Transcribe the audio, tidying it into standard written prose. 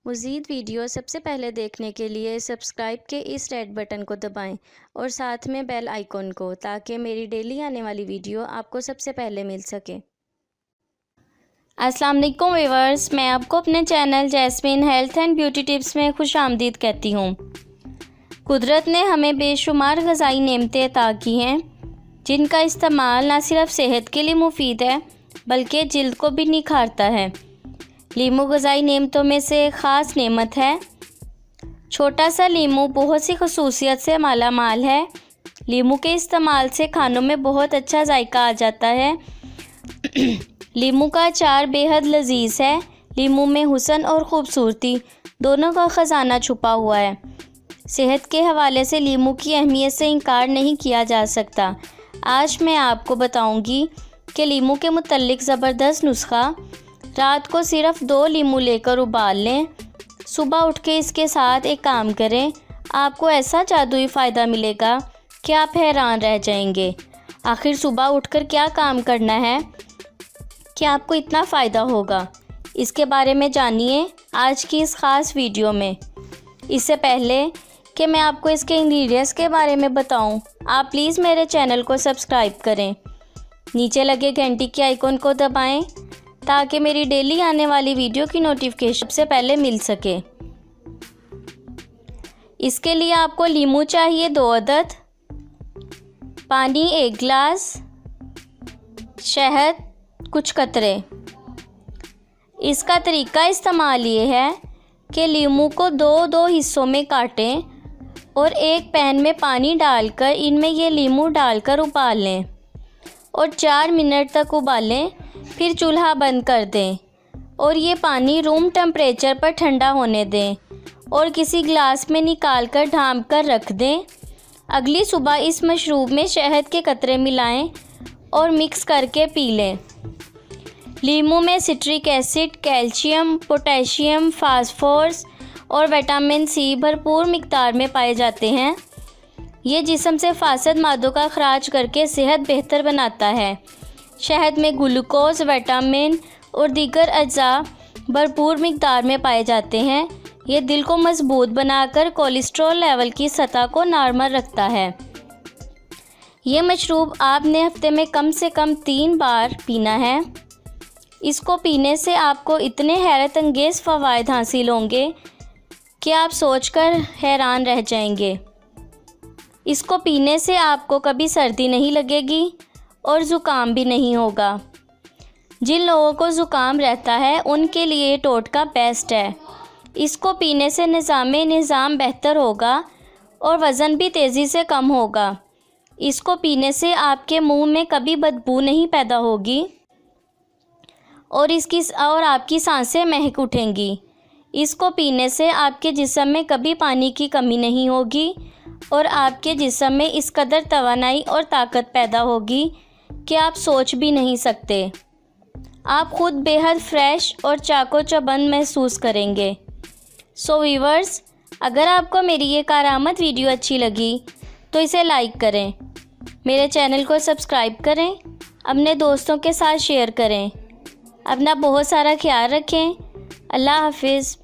मज़ीद वीडियो सबसे पहले देखने के लिए सब्सक्राइब के इस रेड बटन को दबाएं और साथ में बेल आइकॉन को, ताकि मेरी डेली आने वाली वीडियो आपको सबसे पहले मिल सके। अस्सलाम वालेकुम व्यूअर्स, मैं आपको अपने channel jasmine health and beauty tips में खुश आमदीद कहती हूँ। कुदरत ने हमें बेशुमार ग़िज़ाई नेमतें अता की हैं, जिनका इस्तेमाल न सिर्फ सेहत के लिए मुफीद है बल्कि जिल्द को भी निखारता है। लीमू ग़िज़ाई नेमतों में से एक ख़ास नेमत है। छोटा सा लीमू बहुत सी खसूसियत से माला माल है। लीमू के इस्तेमाल से खानों में बहुत अच्छा जायका आ जाता है। लीमू का अचार बेहद लजीज है। लीमू में हुस्न और ख़ूबसूरती दोनों का ख़जाना छुपा हुआ है। सेहत के हवाले से लीमू की अहमियत से इनकार नहीं किया जा सकता। आज मैं आपको बताऊंगी कि लीमू के मुतल्लिक ज़बरदस्त नुस्खा। रात को सिर्फ़ 2 लीमू लेकर उबाल लें। सुबह उठ के इसके साथ एक काम करें, आपको ऐसा जादुई फ़ायदा मिलेगा कि आप हैरान रह जाएंगे। आखिर सुबह उठकर क्या काम करना है कि आपको इतना फ़ायदा होगा, इसके बारे में जानिए आज की इस ख़ास वीडियो में। इससे पहले कि मैं आपको इसके इंग्रेडिएंट्स के बारे में बताऊं, आप प्लीज़ मेरे चैनल को सब्सक्राइब करें। नीचे लगे घंटी के आइकॉन को दबाएं ताकि मेरी डेली आने वाली वीडियो की नोटिफिकेशन सबसे पहले मिल सके। इसके लिए आपको लीमू चाहिए 2 अदद, पानी 1 गिलास, शहद कुछ कतरे। इसका तरीका इस्तेमाल ये है कि लीमू को 2-2 हिस्सों में काटें और एक पैन में पानी डालकर इनमें ये लीमू डालकर उबाल लें और 4 मिनट तक उबालें। फिर चूल्हा बंद कर दें और ये पानी रूम टेम्परेचर पर ठंडा होने दें और किसी गिलास में निकाल कर ढाँप कर रख दें। अगली सुबह इस मशरूब में शहद के कतरे मिलाएं और मिक्स करके पी लें। लीमू में citric acid, calcium, potassium, phosphorus और विटामिन सी भरपूर मिक़दार में पाए जाते हैं। ये जिस्म से फासद मादों का खराज करके सेहत बेहतर बनाता है। शहद में ग्लूकोज, विटामिन और दीगर अज्जा भरपूर मिक़दार में पाए जाते हैं। ये दिल को मजबूत बनाकर कोलेस्ट्रॉल लेवल की सतह को नॉर्मल रखता है। ये मशरूब आपने हफ्ते में कम से कम 3 बार पीना है। इसको पीने से आपको इतने हैरत अंगेज़ फ़वाइद हासिल होंगे कि आप सोचकर हैरान रह जाएंगे। इसको पीने से आपको कभी सर्दी नहीं लगेगी और ज़ुकाम भी नहीं होगा। जिन लोगों को ज़ुकाम रहता है उनके लिए टोटका बेस्ट है। इसको पीने से निज़ाम बेहतर होगा और वज़न भी तेज़ी से कम होगा। इसको पीने से आपके मुंह में कभी बदबू नहीं पैदा होगी और आपकी सांसें महक उठेंगी। इसको पीने से आपके जिस्म में कभी पानी की कमी नहीं होगी और आपके जिस्म में इस कदर तवानाई और ताकत पैदा होगी कि आप सोच भी नहीं सकते। आप ख़ुद बेहद फ्रेश और चाको चौबंद महसूस करेंगे। सो व्यूअर्स, अगर आपको मेरी ये कारामद वीडियो अच्छी लगी तो इसे लाइक करें, मेरे चैनल को सब्सक्राइब करें, अपने दोस्तों के साथ शेयर करें। अपना बहुत सारा ख्याल रखें। अल्लाह हाफिज़।